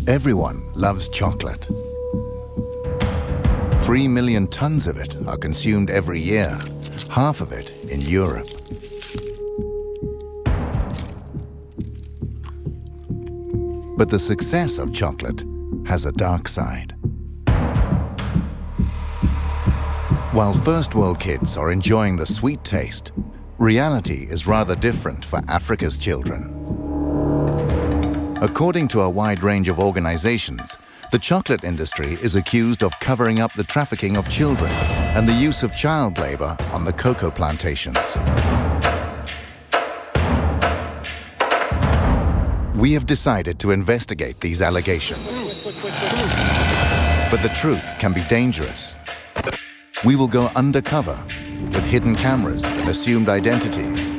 Everyone loves chocolate. 3 million tons of it are consumed every year, half of it in Europe. But the success of chocolate has a dark side. While first world kids are enjoying the sweet taste, reality is rather different for Africa's children. According to a wide range of organizations, the chocolate industry is accused of covering up the trafficking of children and the use of child labor on the cocoa plantations. We have decided to investigate these allegations. But the truth can be dangerous. We will go undercover with hidden cameras and assumed identities.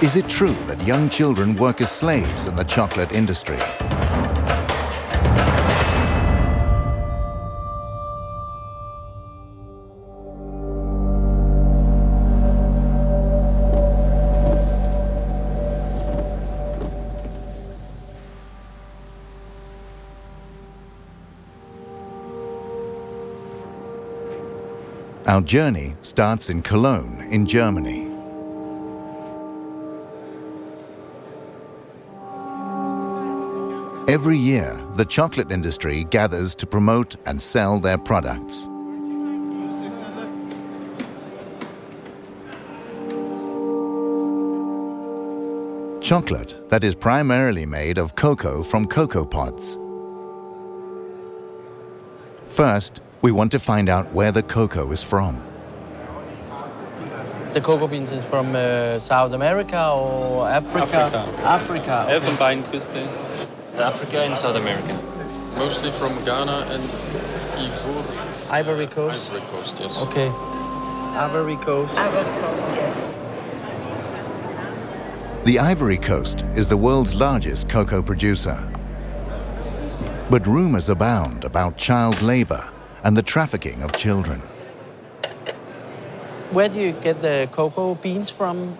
Is it true that young children work as slaves in the chocolate industry? Our journey starts in Cologne, in Germany. Every year, the chocolate industry gathers to promote and sell their products. Chocolate that is primarily made of cocoa from cocoa pods. First, we want to find out where the cocoa is from. The cocoa beans is from South America or Africa? Africa. Okay. Elfenbeinküste. Africa and South America. Mostly from Ghana and Ivory Coast? Ivory Coast, yes. Okay. Ivory Coast. Ivory Coast, yes. The Ivory Coast is the world's largest cocoa producer. But rumors abound about child labor and the trafficking of children. Where do you get the cocoa beans from?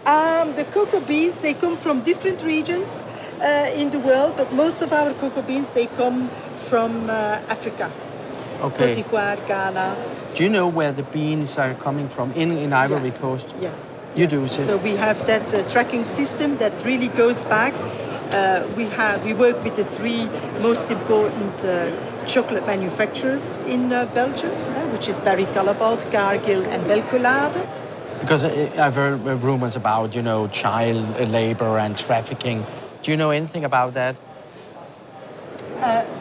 The cocoa beans, they come from different regions in the world, but most of our cocoa beans, they come from Africa. Okay. Côte d'Ivoire, Ghana. Do you know where the beans are coming from in Ivory Coast? Yes. You yes. do, too? So we have that tracking system that really goes back. We work with the three most important chocolate manufacturers in Belgium, which is Barry Callebaut, Cargill and Belcolade. Because I've heard rumors about, child labor and trafficking. Do you know anything about that?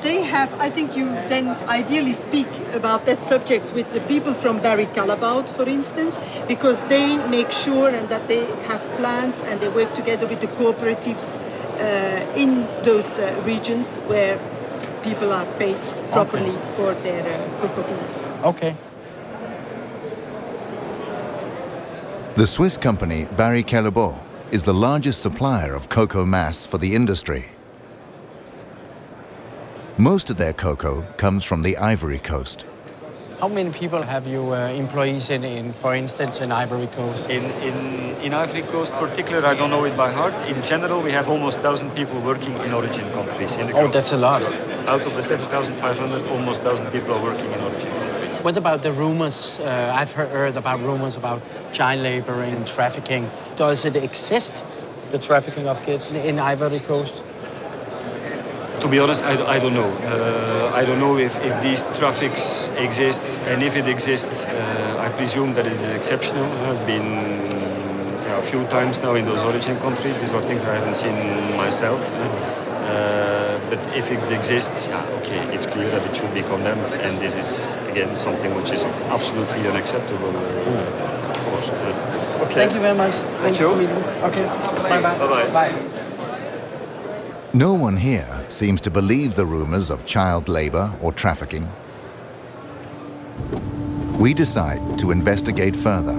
They have, I think you then ideally speak about that subject with the people from Barry Callebaut, for instance, because they make sure and that they have plans and they work together with the cooperatives in those regions where people are paid properly for their cocoa beans. Okay. The Swiss company Barry Callebaut is the largest supplier of cocoa mass for the industry. Most of their cocoa comes from the Ivory Coast. How many people have you employees in, for instance, in Ivory Coast? In Ivory Coast particular, I don't know it by heart. In general, we have almost 1,000 people working in origin countries. In the group. That's a lot. So, out of the 7,500, almost 1,000 people are working in origin countries. What about the rumors? I've heard about rumors about child labor and trafficking. Does it exist, the trafficking of kids in Ivory Coast? To be honest, I don't know. I don't know if these traffics exist, and if it exists, I presume that it is exceptional. I've been a few times now in those origin countries. These are things I haven't seen myself. But if it exists, okay, it's clear that it should be condemned, and this is, again, something which is absolutely unacceptable, of course. Okay. Thank you very much. Thank you. Okay. Bye-bye. Bye-bye. Bye. No one here seems to believe the rumors of child labor or trafficking. We decide to investigate further.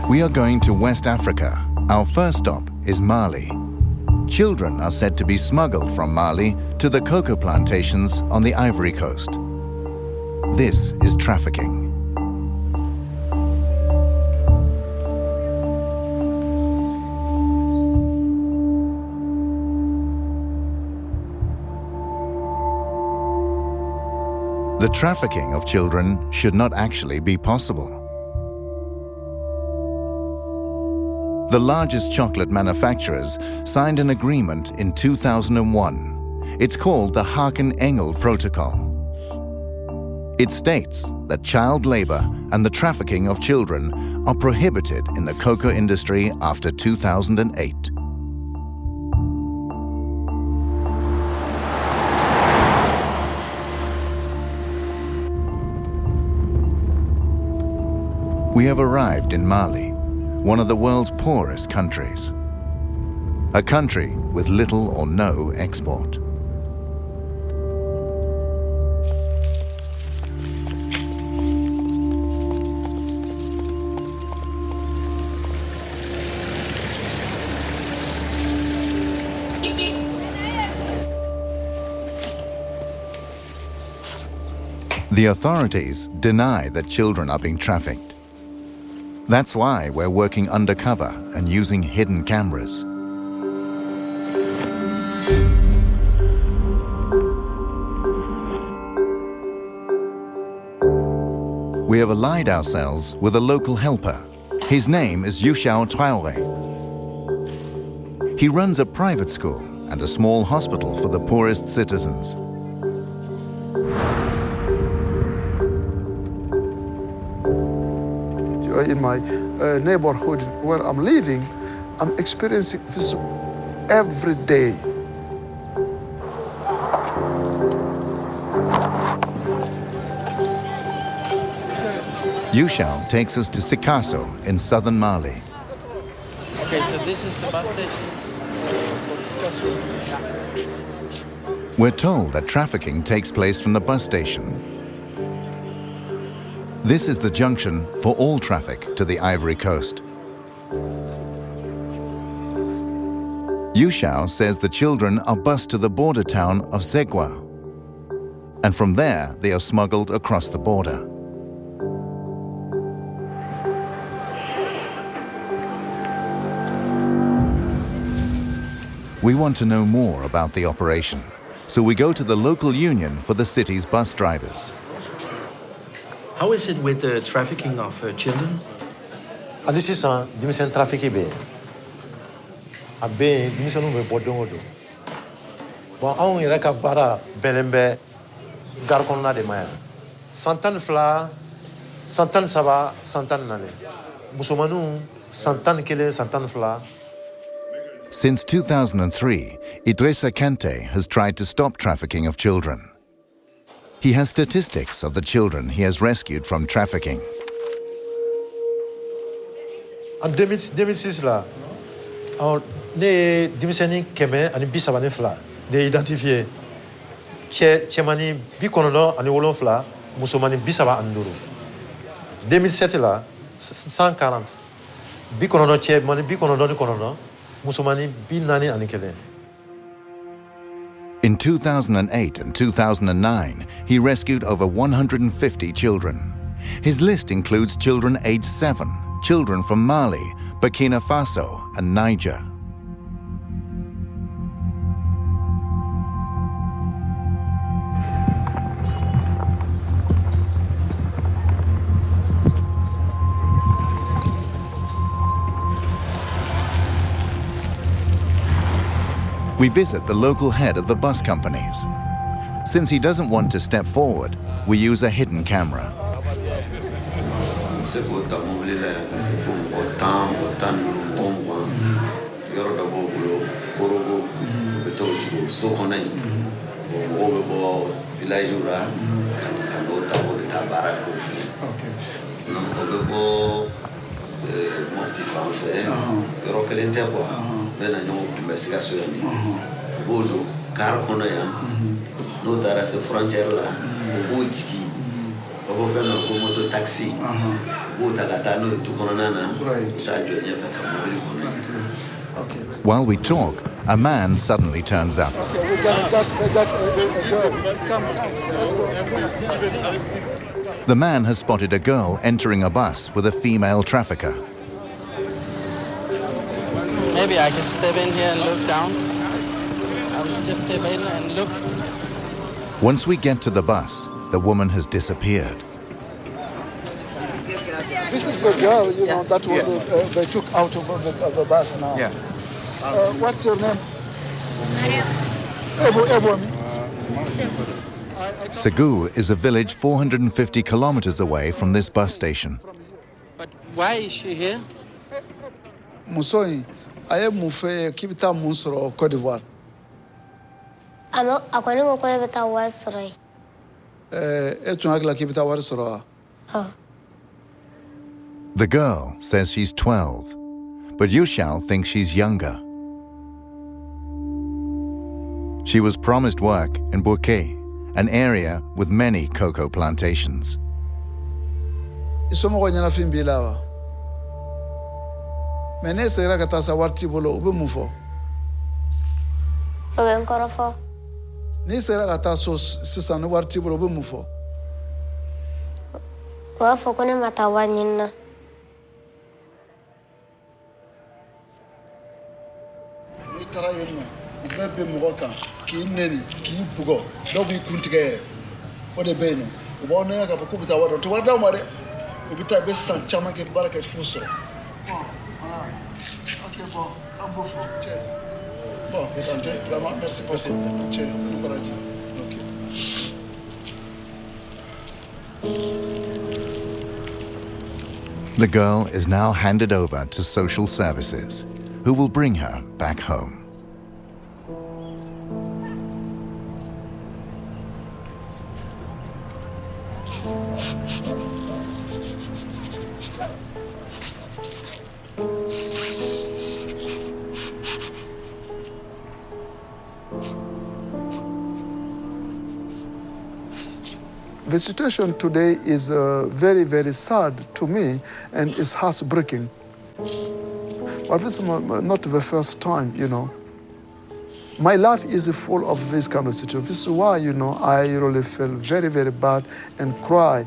We are going to West Africa. Our first stop is Mali. children are said to be smuggled from Mali to the coca plantations on the Ivory Coast. This is trafficking. The trafficking of children should not actually be possible. The largest chocolate manufacturers signed an agreement in 2001. It's called the Haken-Engel Protocol. It states that child labor and the trafficking of children are prohibited in the cocoa industry after 2008. We have arrived in Mali, one of the world's poorest countries. A country with little or no export. The authorities deny that children are being trafficked. That's why we're working undercover and using hidden cameras. We have allied ourselves with a local helper. His name is Youshao Traoré. He runs a private school and a small hospital for the poorest citizens. In my neighborhood where I'm living, I'm experiencing this every day. Youshao takes us to Sikasso in southern Mali. Okay, so this is the bus station. We're told that trafficking takes place from the bus station. This is the junction for all traffic to the Ivory Coast. Youshao says the children are bused to the border town of Zegwa, and from there they are smuggled across the border. We want to know more about the operation, so we go to the local union for the city's bus drivers. How is it with the trafficking of children? This is a dimension trafficking be. A be dimension we bodong do. Wa on ira ka bara belembe garkonna de maya. Santan fla, santan saba, santan nane. Musumanu santan kele, santan fla. Since 2003, Idrissa Kante has tried to stop trafficking of children. He has statistics of the children he has rescued from trafficking. En 2006 là, ne dimiseni keme ani bisabane fla, de identifier chemani bikonono ani wolon fla, musomani bisaba anduru. 2007 là, 140. Bikonono chemani bikonono ni konono, musomani binani ani kele. In 2008 and 2009, he rescued over 150 children. His list includes children aged 7, children from Mali, Burkina Faso, and Niger. We visit the local head of the bus companies. Since he doesn't want to step forward, we use a hidden camera. No dara se frontière là, bobo jiki, bobo fait no moto taxi, bobo tagata no tu konana na, Right. While we talk, a man suddenly turns up. Okay, we just got a girl. Come, let's go. The man has spotted a girl entering a bus with a female trafficker. Maybe I can step in here and look down. I'll just step in and look. Once we get to the bus, the woman has disappeared. This is the girl, you know, that was they took out of the bus now. Yeah. What's your name? Segu is a village 450 kilometers away from this bus station. But why is she here? Musoi, I am Mufe Kibita Musro, Cote d'Ivoire. I'm going to go with our Westray. Etunagla Kibita Warsoro. The girl says she's 12, but Yushao thinks she's younger. She was promised work in Bouquet, an area with many cocoa plantations. Isomo nyana fimbilawa. Menese era katasa warti bolo ube mufo. I'm going to Ni sera kataso sisa no warti bolo ube mufo. go for Kone Matawanina. Tara yeno bebe mugoka ki neni ki bugo do bi kuntigere o de beno o bo no ka ko bita wado to wada mo de o bita be san chama ke baraka fuso okay bon ambo fo che bon besante vraiment merci pour cette che no baraji okay. The girl is now handed over to social services, who will bring her back home. The situation today is very, very sad to me and it's heartbreaking. But this is not the first time, you know. My life is full of this kind of situation. This is why, you know, I really feel very, very bad and cry.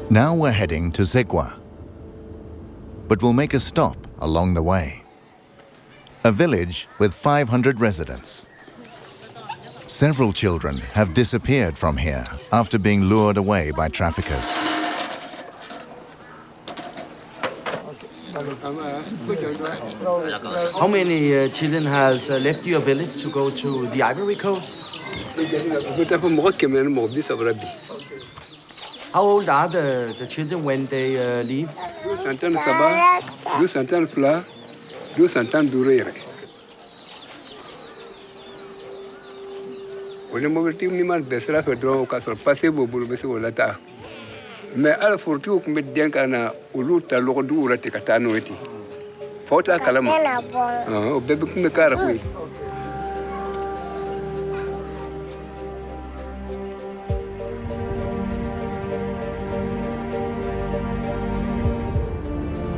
Now we're heading to Zegwa, but we'll make a stop along the way. A village with 500 residents. Several children have disappeared from here after being lured away by traffickers. How many children has left your village to go to the Ivory Coast? How old are the children when they leave? 200 Sabah, 200 Fla, 200 Durere. When the mobility minimal besra fedro castle passable bulbese lata. Me ala fortu kumbet diankana uluta lodu urate katano eti. Fota kalama. Bebe kumekara kui.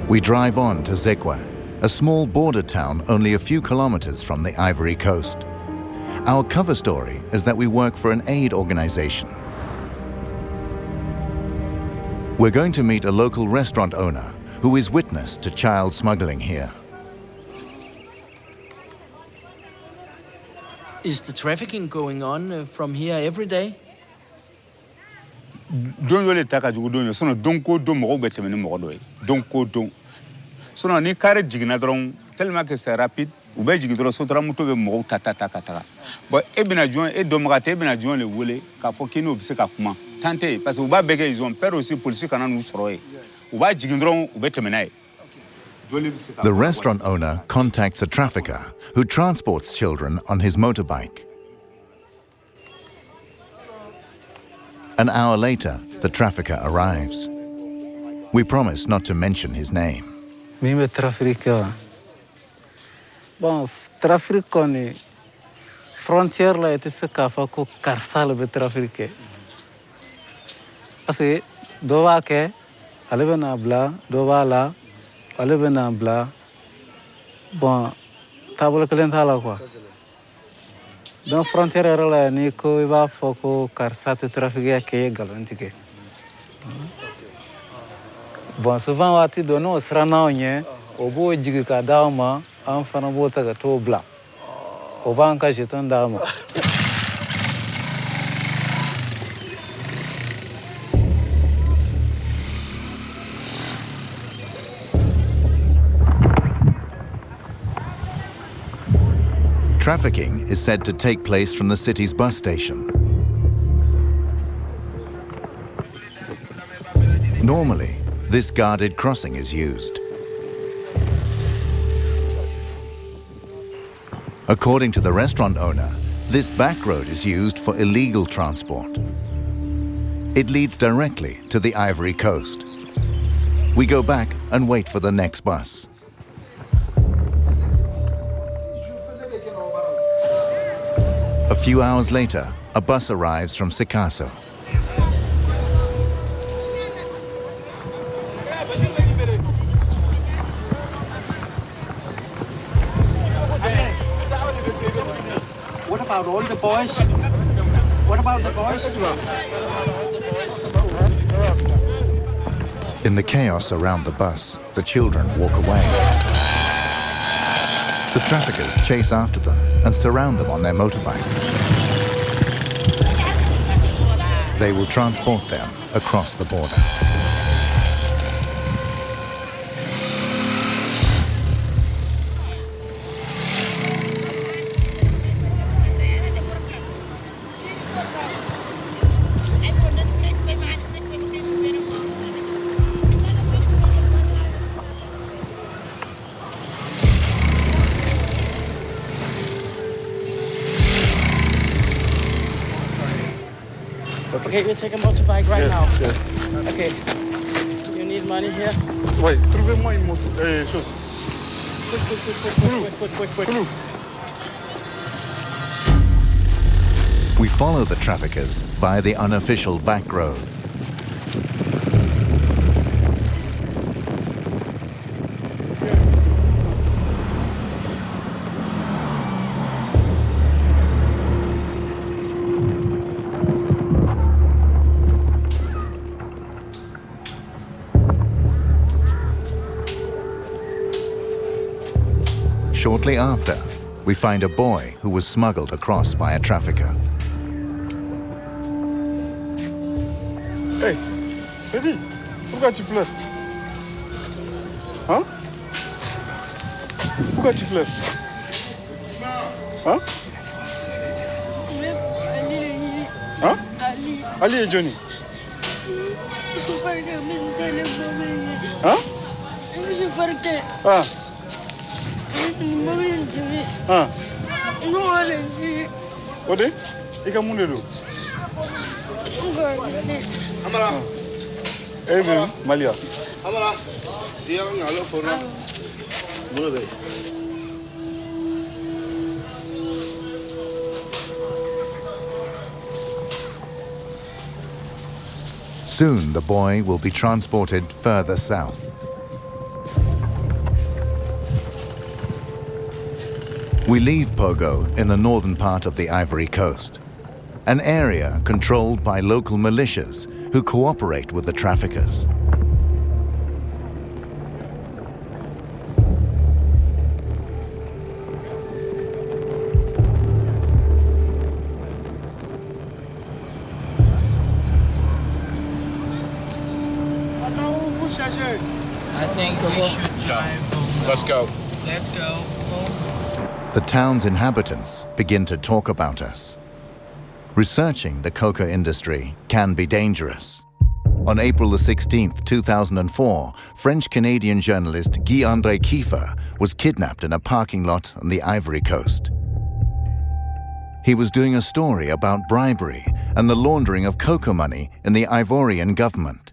We drive on to Zegwa, a small border town only a few kilometers from the Ivory Coast. Our cover story is that we work for an aid organization. We're going to meet a local restaurant owner who is witness to child smuggling here. Is the trafficking going on from here every day? Don't really take a good so don't go do more better than more. Don't go do. So now, ni carry jignadron. Tell me que c'est rapide. Ou bien jigidro sotra muto be more tata. But ebina juan e domrate ebina juan le wole ka fokino obse ka kuma. Tante parce que uba bege ils ont peur aussi police kana nous soroye. Uba jigindron ube temenaye. The restaurant owner contacts a trafficker who transports children on his motorbike. An hour later, the trafficker arrives. We promise not to mention his name. Mimi trafficker. Bon, trafic koni frontière la ete se kafa ko karsal be trafiquer. Parce que dowa ke ale na bla, dowa la, ale na bla. Bon, table kelen thala quoi. Dans frontière la ni ko iba foko karsate trafiquer ke galantike. Bon, souvent wati dono srana onye obo jigi ka dauma an fana bota ga to bla. Oba an ka jeton dauma. Trafficking is said to take place from the city's bus station. Normally, this guarded crossing is used. According to the restaurant owner, this back road is used for illegal transport. It leads directly to the Ivory Coast. We go back and wait for the next bus. A few hours later, a bus arrives from Sikasso. What about all the boys? What about the boys? In the chaos around the bus, the children walk away. The traffickers chase after them and surround them on their motorbikes. They will transport them across the border. Okay, we take a motorbike right now. Yes. Okay. You need money here? Oui, trouvez-moi une moto. Chose. Quick. We follow the traffickers via the unofficial back road. Shortly after, we find a boy who was smuggled across by a trafficker. Hey, Eddie, pourquoi tu pleures? Hein? Pourquoi tu pleures? Hein? Hein? Ali et Johnny. Hein? Ah. Ah. Ode? Ika munde do? Amara. Evelyn, Malia. Amara. Dia ngalo fora. Move. Soon the boy will be transported further south. We leave Pogo in the northern part of the Ivory Coast, an area controlled by local militias who cooperate with the traffickers. I think we should drive. Let's go. Let's go. The town's inhabitants begin to talk about us. Researching the coca industry can be dangerous. On April the 16th, 2004, French-Canadian journalist Guy-André Kiefer was kidnapped in a parking lot on the Ivory Coast. He was doing a story about bribery and the laundering of cocoa money in the Ivorian government.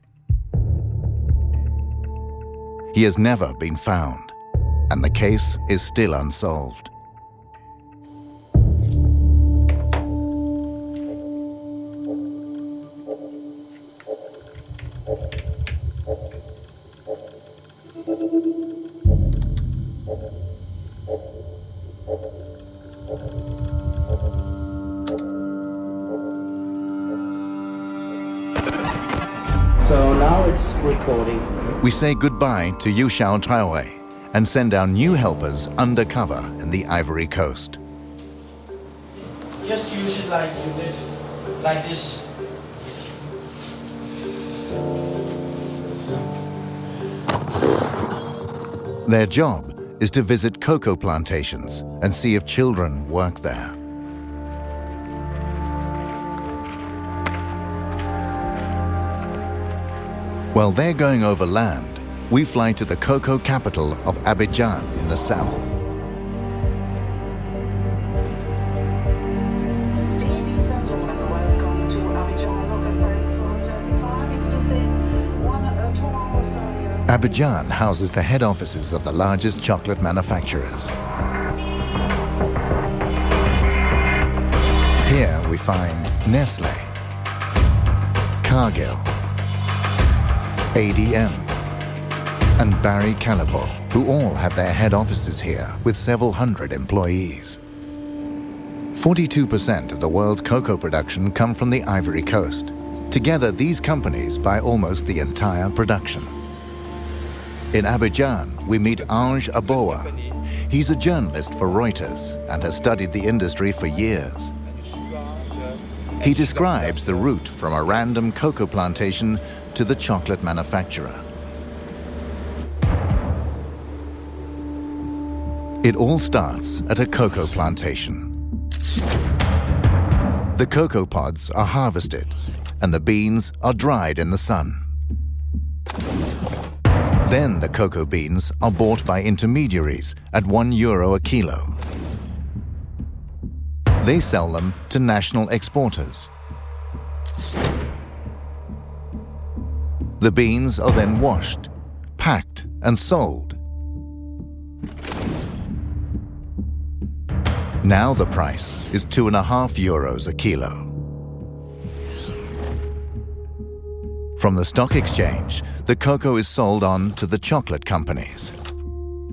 He has never been found, and the case is still unsolved. So now it's recording. We say goodbye to Yu Xiao Traore and send our new helpers undercover in the Ivory Coast. Just use it like you did, like this. Their job is to visit cocoa plantations and see if children work there. While they're going over land, we fly to the cocoa capital of Abidjan in the south. Abidjan houses the head offices of the largest chocolate manufacturers. Here we find Nestlé, Cargill, ADM, and Barry Callebaut, who all have their head offices here with several hundred employees. 42% of the world's cocoa production come from the Ivory Coast. Together, these companies buy almost the entire production. In Abidjan, we meet Ange Aboa. He's a journalist for Reuters and has studied the industry for years. He describes the route from a random cocoa plantation to the chocolate manufacturer. It all starts at a cocoa plantation. The cocoa pods are harvested and the beans are dried in the sun. Then the cocoa beans are bought by intermediaries at €1 a kilo. They sell them to national exporters. The beans are then washed, packed, and sold. Now the price is €2.50 a kilo. From the stock exchange, the cocoa is sold on to the chocolate companies.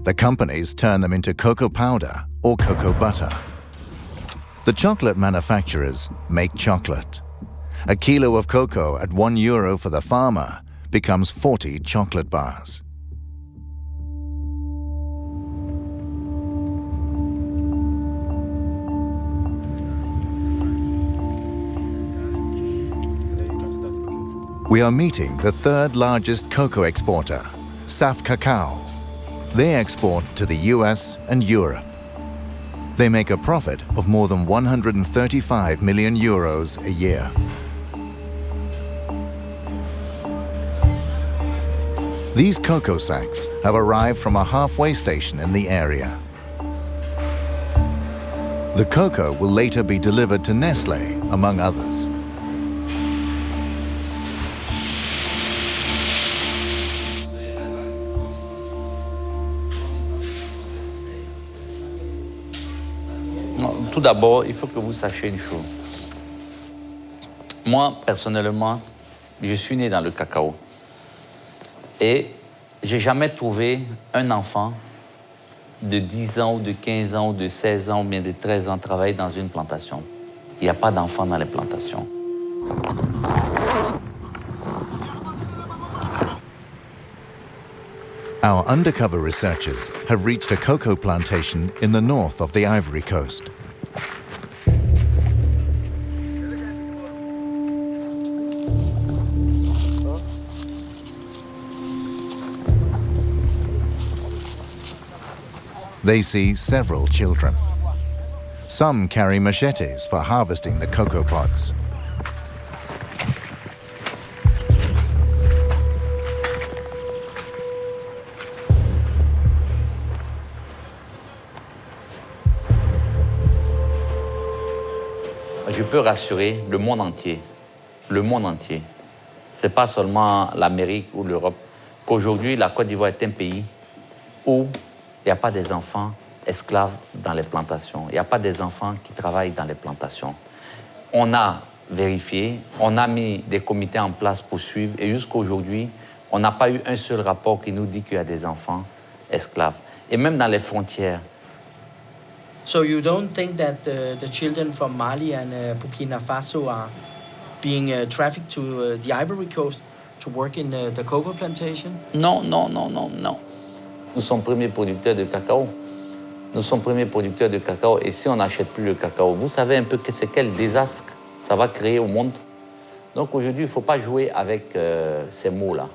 The companies turn them into cocoa powder or cocoa butter. The chocolate manufacturers make chocolate. A kilo of cocoa at €1 for the farmer becomes 40 chocolate bars. We are meeting the third largest cocoa exporter, Saf Cacao. They export to the US and Europe. They make a profit of more than €135 million a year. These cocoa sacks have arrived from a halfway station in the area. The cocoa will later be delivered to Nestlé, among others. Tout d'abord, il faut que vous sachiez une chose. Moi, personnellement, je suis né dans le cacao. Et j'ai jamais trouvé un enfant de 10 ans ou de 15 ans ou de 16 ans ou bien de 13 ans travailler dans une plantation. Il n'y a pas d'enfants dans les plantations. Our undercover researchers have reached a cocoa plantation in the north of the Ivory Coast. They see several children. Some carry machetes for harvesting the cocoa pods. je peux rassurer le monde entier. C'est pas seulement l'Amérique ou l'Europe, qu'aujourd'hui, la Côte d'Ivoire est un pays où il n'y a pas des enfants esclaves dans les plantations. Il n'y a pas des enfants qui travaillent dans les plantations. On a vérifié, on a mis des comités en place pour suivre, et jusqu'à aujourd'hui, on n'a pas eu un seul rapport qui nous dit qu'il y a des enfants esclaves. Et même dans les frontières. So you don't think that the children from Mali and Burkina Faso are being trafficked to the Ivory Coast to work in the cocoa plantation? Non. Nous sommes premiers producteurs de cacao. Et si on n'achète plus le cacao, vous savez un peu c'est quel désastre ça va créer au monde. Donc aujourd'hui, il ne faut pas jouer avec ces mots-là.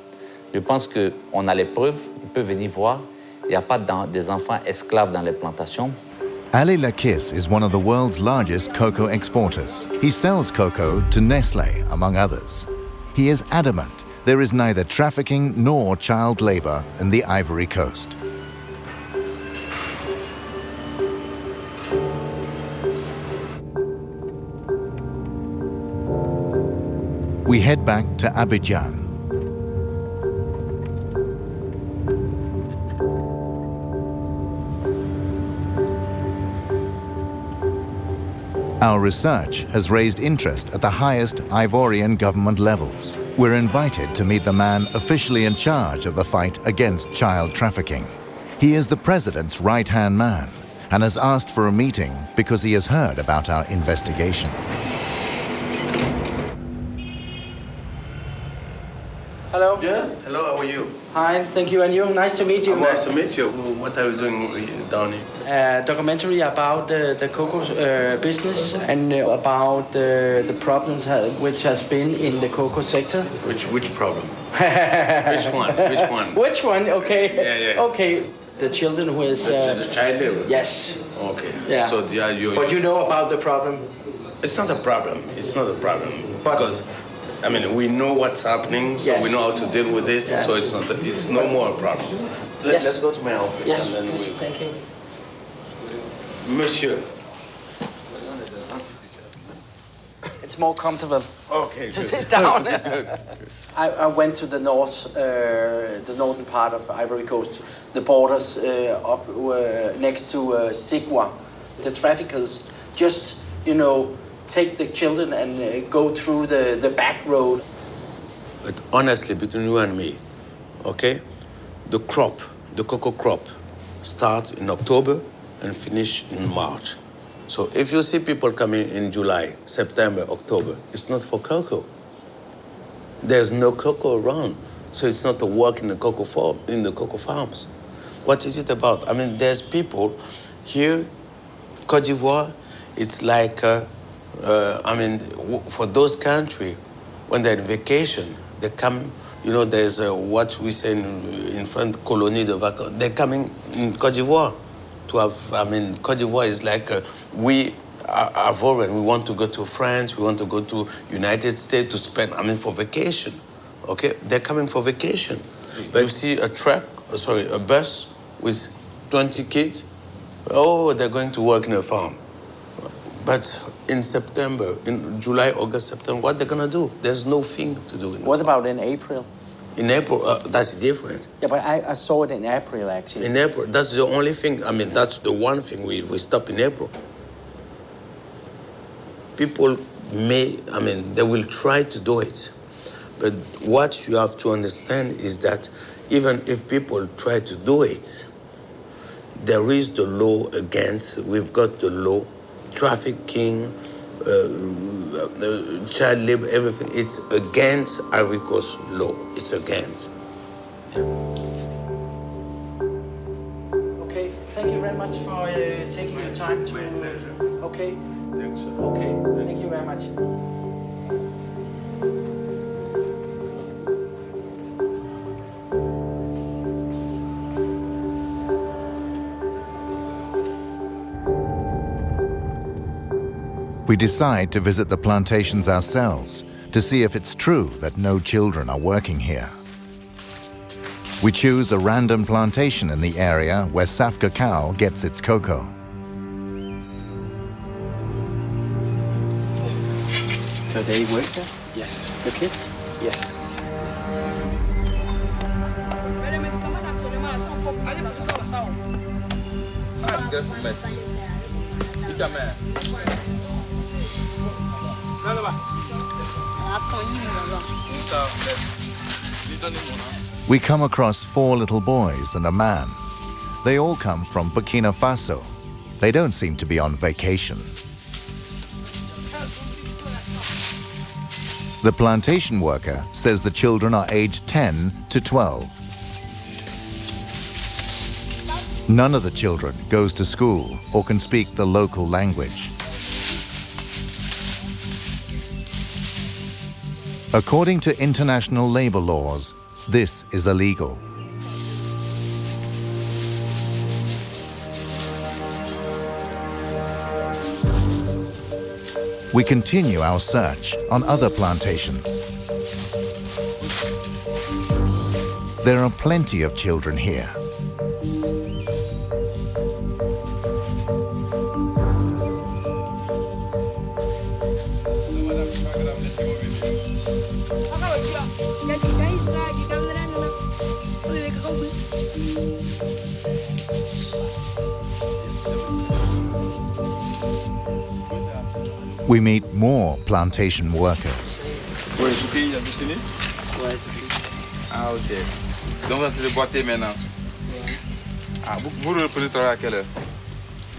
Je pense qu'on a les preuves, ils peuvent venir voir. Il n'y a pas des enfants esclaves dans les plantations. Ali Lakis is one of the world's largest cocoa exporters. He sells cocoa to Nestlé, among others. He is adamant there is neither trafficking nor child labor in the Ivory Coast. We head back to Abidjan. Our research has raised interest at the highest Ivorian government levels. We're invited to meet the man officially in charge of the fight against child trafficking. He is the president's right-hand man and has asked for a meeting because he has heard about our investigation. Hello. Yeah, hello, how are you? Hi, thank you, and you. Nice to meet you. Nice to meet you. What are you doing down here? Documentary about the cocoa business and about the problems which has been in the cocoa sector. Which problem? Which one? Which one? Which one? Okay. Yeah. Okay. The children who is... the child labor? Yes. Okay. Yeah. So But you know about the problem? It's not a problem. It's not a problem. Because, I mean, we know what's happening, so we know how to deal with it, so it's no more a problem. Let's go to my office. Yes, and then please, thank you. Monsieur. It's more comfortable to sit down. Good. I went to the northern part of Ivory Coast, the borders up next to Sigua. The traffickers just, take the children and go through the back road. But honestly, between you and me, okay, the cocoa crop, starts in October and finish in March. So if you see people coming in July, September, October, it's not for cocoa. There's no cocoa around, so it's not a work in the cocoa farms. What is it about? I mean, there's people here, Côte d'Ivoire, it's like, for those countries, when they're on vacation, they come, there's what we say in French, colonie de vacances. They're coming in Côte d'Ivoire to have, Côte d'Ivoire is like, we are foreign. We want to go to France, we want to go to United States to spend, for vacation, okay? They're coming for vacation. But you see a bus with 20 kids, they're going to work in a farm. But in September, in July, August, September, what they're gonna do? There's no thing to do. What about in April? In April, that's different. Yeah, but I saw it in April, actually. In April, that's the only thing, that's the one thing we stop in April. People they will try to do it. But what you have to understand is that even if people try to do it, there is the law against, we've got the law, trafficking, child labor, everything. It's against Ivory Coast law. It's against. Yeah. Okay, thank you very much for taking your time to... My pleasure. Okay. Thanks, sir. Okay, thank you very much. We decide to visit the plantations ourselves to see if it's true that no children are working here. We choose a random plantation in the area where Saf Cacao gets its cocoa. So they work there? Yes. The kids? Yes. We come across 4 little boys and a man. They all come from Burkina Faso. They don't seem to be on vacation. The plantation worker says the children are aged 10 to 12. None of the children goes to school or can speak the local language. According to international labor laws, this is illegal. We continue our search on other plantations. There are plenty of children here. We meet more plantation workers. Ouais, vous payez la destinée? Ouais. Ah, ok. Donc, vous êtes boîté maintenant? Ah, vous reprenez le travail à quelle heure?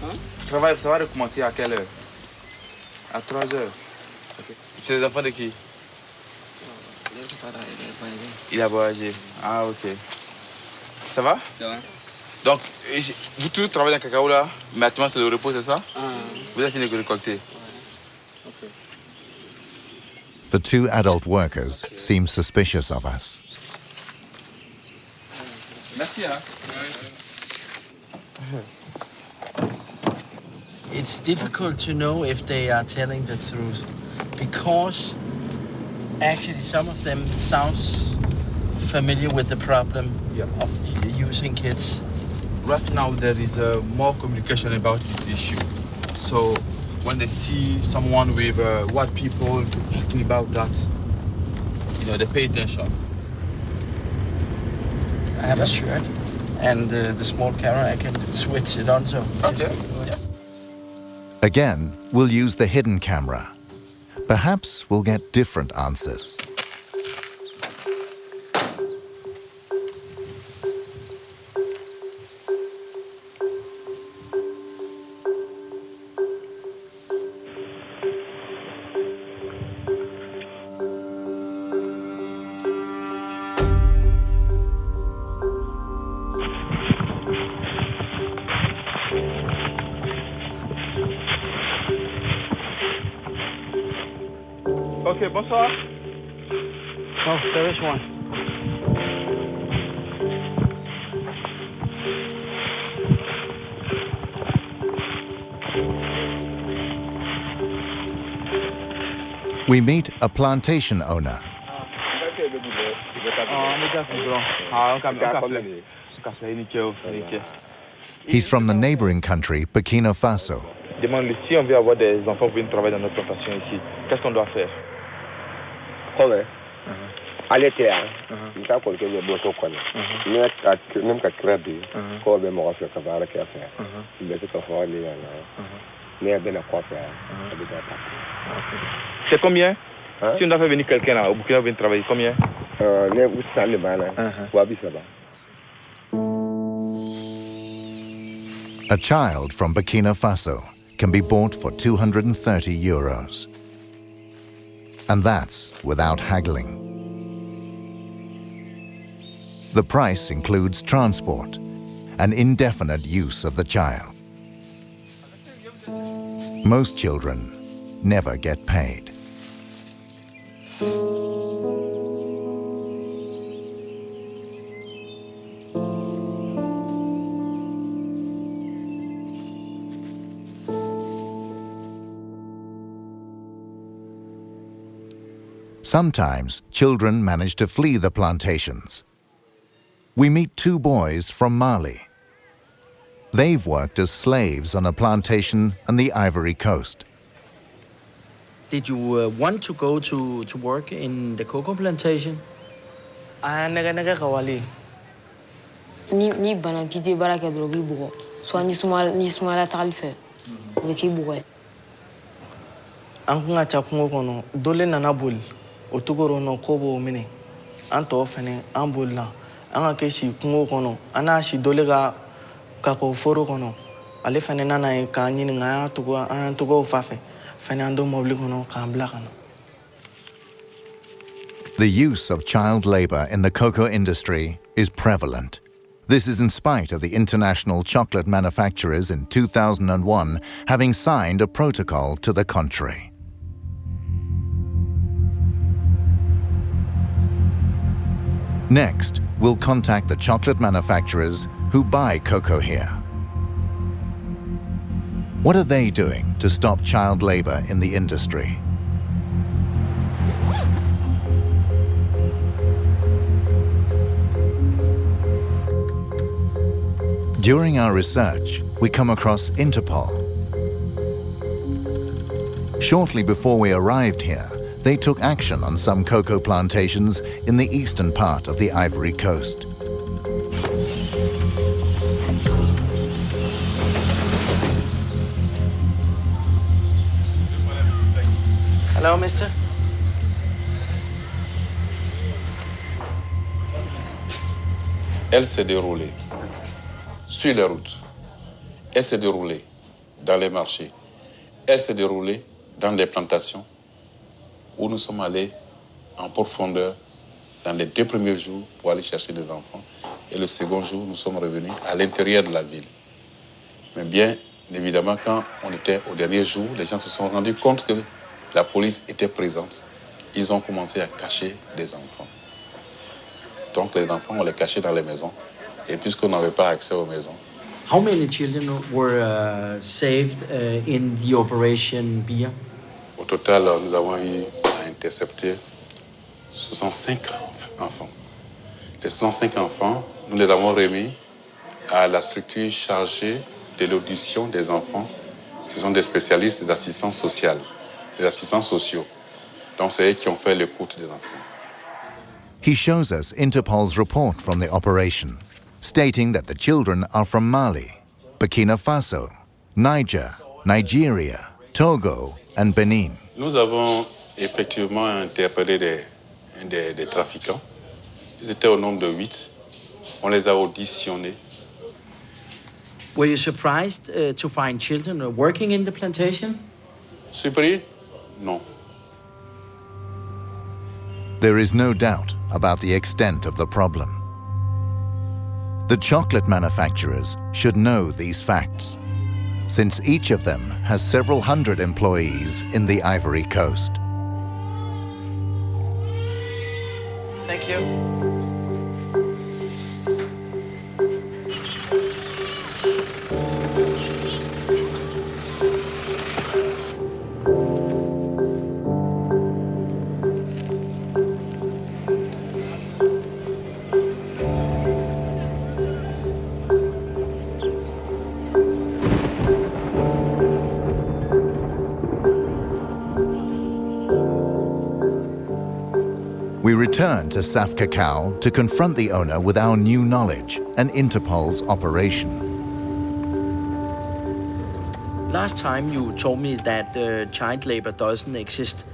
Hein? Travail, ça va recommencer à quelle heure? À 3 heures. Okay. C'est les enfants de qui? Il a voyagé. Ah, ok. Ça va? Ça va. Donc, vous tous travaillez dans le cacao là, mais actuellement c'est le repos, c'est ça? Ah. Vous avez fini de récolter? Okay. The 2 adult workers seem suspicious of us. Merci, hein? It's difficult to know if they are telling the truth because actually some of them sounds familiar with the problem of using kids. Right now there is more communication about this issue. So when they see someone with white people asking about that, you know, they pay attention. I have a shirt and the small camera, I can switch it on so. Okay. Again, we'll use the hidden camera. Perhaps we'll get different answers. Ok, bonsoir. Oh, there is one. We meet a plantation owner. He's from the neighboring country, Burkina Faso. Demande si on veut avoir des enfants pour venir travailler dans notre plantation ici, qu'est-ce qu'on doit faire? Allez clair, il t'a colqué le boto quoi. Même qu'à crédit, quoi ben moi faire travailler qu'à faire. Il est tout à fait allé là. Mais ben à quoi faire? C'est combien? Si on doit faire venir quelqu'un là, au Burkina venir travailler, combien? Ne vous savez pas là. Wabi ça va. A child from Burkina Faso can be bought for €230. And that's without haggling. The price includes transport and indefinite use of the child. Most children never get paid. Sometimes children manage to flee the plantations. We meet 2 boys from Mali. They've worked as slaves on a plantation on the Ivory Coast. Did you want to go to work in the cocoa plantation? Ni bana kiti baraka drogi bugo. So ni smala talfe. Wiki bugo. Ankunga chakungo kono dole nana bol. Otugoro no kobo mine. Anto fene ambola. Anga keshi kungo kono. Ana shi dole ga kako foro kono. Ale fene nana e ka nyini nga tugo fafe. Fene ando mobli kono ka ambla kono. The use of child labor in the cocoa industry is prevalent. This is in spite of the international chocolate manufacturers in 2001 having signed a protocol to the contrary. Next, we'll contact the chocolate manufacturers who buy cocoa here. What are they doing to stop child labor in the industry? During our research, we come across Interpol. Shortly before we arrived here, they took action on some cocoa plantations in the eastern part of the Ivory Coast. Hello, mister. Elle s'est déroulée sur les routes. Elle s'est déroulée dans les marchés. Elle s'est déroulée dans les plantations où nous sommes allés en profondeur dans les 2 premiers jours pour aller chercher des enfants. Et le second jour, nous sommes revenus à l'intérieur de la ville. Mais bien évidemment, quand on était au dernier jour, les gens se sont rendus compte que la police était présente. Ils ont commencé à cacher des enfants. Donc les enfants, on les cachait dans les maisons. Et puisqu'on n'avait pas accès aux maisons. How many children were saved in the operation Bia? Au total, nous avons eu à intercepter 65 enfants. Les 65 enfants, nous les avons remis à la structure chargée de l'audition des enfants. Ce sont des spécialistes d'assistance sociale, des assistants sociaux. Donc c'est eux qui ont fait l'écoute des enfants. He shows us Interpol's report from the operation, stating that the children are from Mali, Burkina Faso, Niger, Nigeria, Togo, and Benin. Nous avons effectivement interpellé des trafiquants. Ils étaient au nombre de 8. On les a auditionnés. Were you surprised to find children working in the plantation? Surpris? Non. There is no doubt about the extent of the problem. The chocolate manufacturers should know these facts, since each of them has several hundred employees in the Ivory Coast. Thank you. We return to Saf Cacao to confront the owner with our new knowledge and Interpol's operation. Last time you told me that child labor doesn't exist,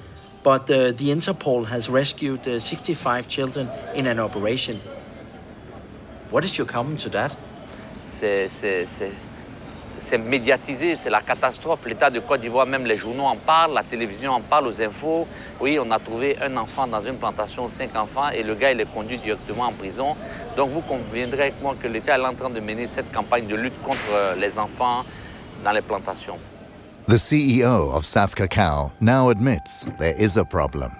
but the Interpol has rescued 65 children in an operation. What is your comment to that? C'est médiatisé, c'est la catastrophe. L'État de Côte d'Ivoire, même les journaux en parlent, la télévision en parle, aux infos. Oui, on a trouvé un enfant dans une plantation, 5 enfants, et le gars, il est conduit directement en prison. Donc vous conviendrez avec moi que l'État est en train de mener cette campagne de lutte contre les enfants dans les plantations. The CEO of Saf Cacao now admits there is a problem.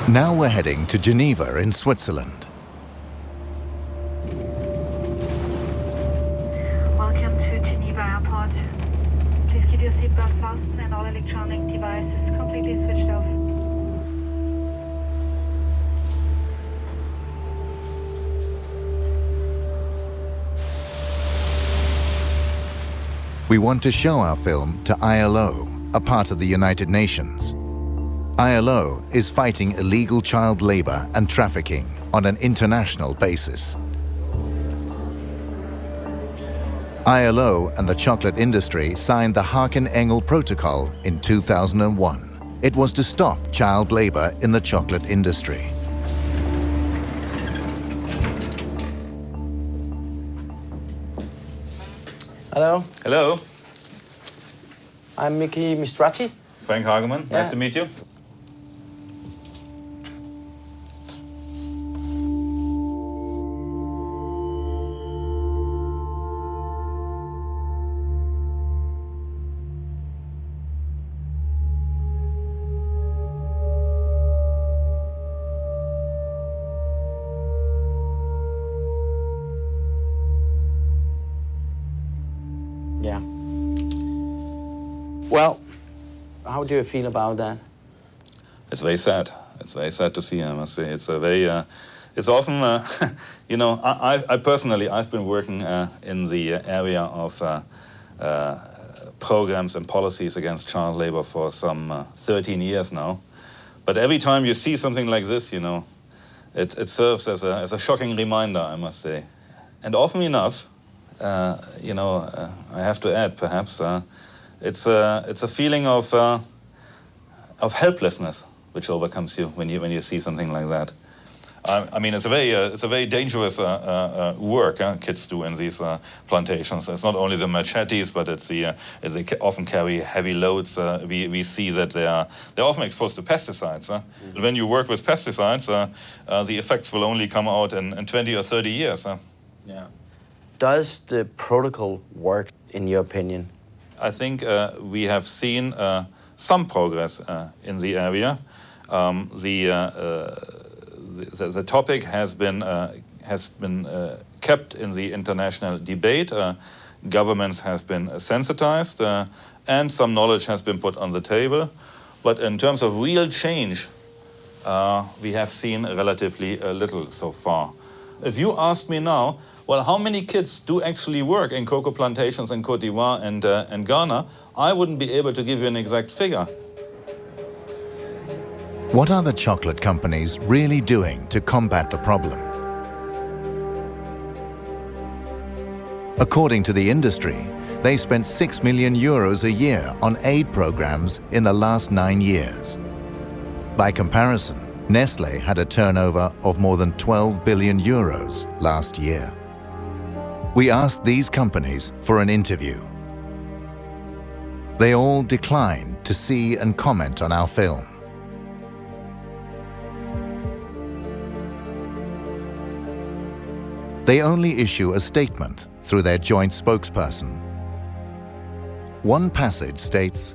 Now we're heading to Geneva in Switzerland. Welcome to Geneva Airport. Please keep your seatbelt fastened and all electronic devices completely switched off. We want to show our film to ILO, a part of the United Nations. ILO is fighting illegal child labor and trafficking on an international basis. ILO and the chocolate industry signed the Haken-Engel Protocol in 2001. It was to stop child labor in the chocolate industry. Hello. Hello. I'm Mickey Mistrati. Frank Hageman. Yeah. Nice to meet you. Yeah. Well, how do you feel about that? It's very sad. It's very sad to see, I must say. It's a very, it's often, you know, I personally, I've been working in the area of programs and policies against child labor for some 13 years now. But every time you see something like this, you know, it serves as a shocking reminder, I must say. And often enough, you know, I have to add, perhaps, it's a feeling of helplessness which overcomes you when you see something like that. I mean, it's a very dangerous work kids do in these plantations. It's not only the machetes, but it's they often carry heavy loads. We see that they're often exposed to pesticides. When you work with pesticides, the effects will only come out in 20 or 30 years. Yeah. Does the protocol work, in your opinion? I think we have seen some progress in the area. The topic has been kept in the international debate. Governments have been sensitized, and some knowledge has been put on the table. But in terms of real change, we have seen relatively little so far. If you ask me now, well, how many kids do actually work in cocoa plantations in Côte d'Ivoire and Ghana, I wouldn't be able to give you an exact figure. What are the chocolate companies really doing to combat the problem? According to the industry, they spent €6 million a year on aid programs in the last 9 years. By comparison, Nestlé had a turnover of more than €12 billion last year. We asked these companies for an interview. They all declined to see and comment on our film. They only issue a statement through their joint spokesperson. One passage states,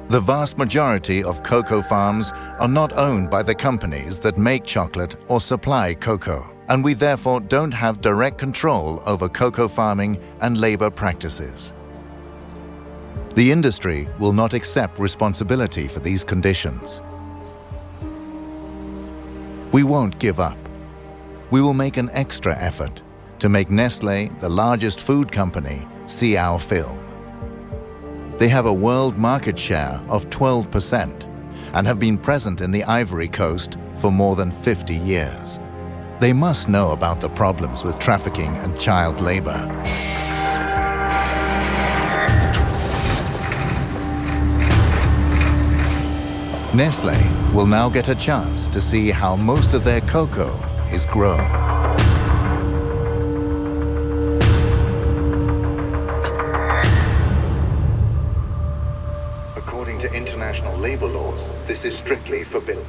"The vast majority of cocoa farms are not owned by the companies that make chocolate or supply cocoa, and we therefore don't have direct control over cocoa farming and labor practices. The industry will not accept responsibility for these conditions. We won't give up. We will make an extra effort to make Nestlé, the largest food company, see our film. They have a world market share of 12% and have been present in the Ivory Coast for more than 50 years. They must know about the problems with trafficking and child labor." Nestlé will now get a chance to see how most of their cocoa is grown. According to international labor laws, this is strictly forbidden.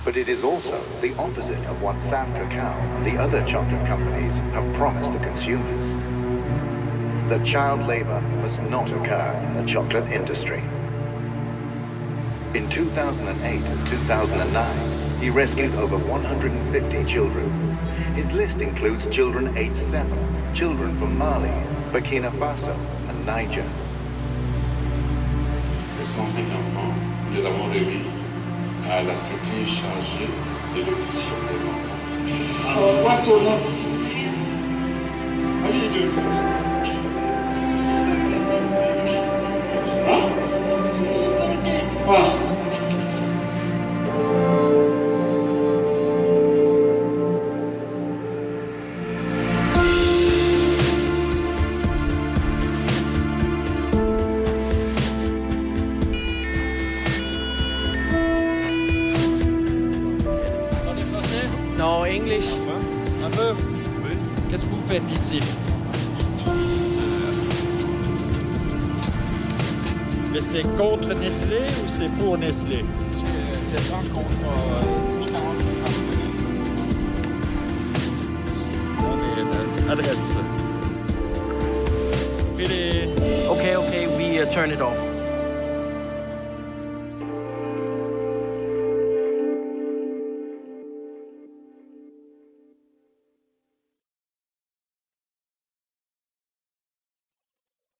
But it is also the opposite of what Sam Cacao and the other chocolate companies have promised the consumers. That child labor must not occur in the chocolate industry. In 2008 and 2009, he rescued over 150 children. His list includes children aged 7, children from Mali, Burkina Faso, and Niger. Les 105 enfants, nous les avons remis à la structure chargée de l'audition des enfants. Alors, what's your name? How do you do? Huh? Ah. Non, English. Un peu? Oui. Qu'est-ce que vous faites ici? Mais c'est contre Nestlé ou c'est pour Nestlé? C'est pas contre... Non, mais l'adresse. Okay, we turn it off.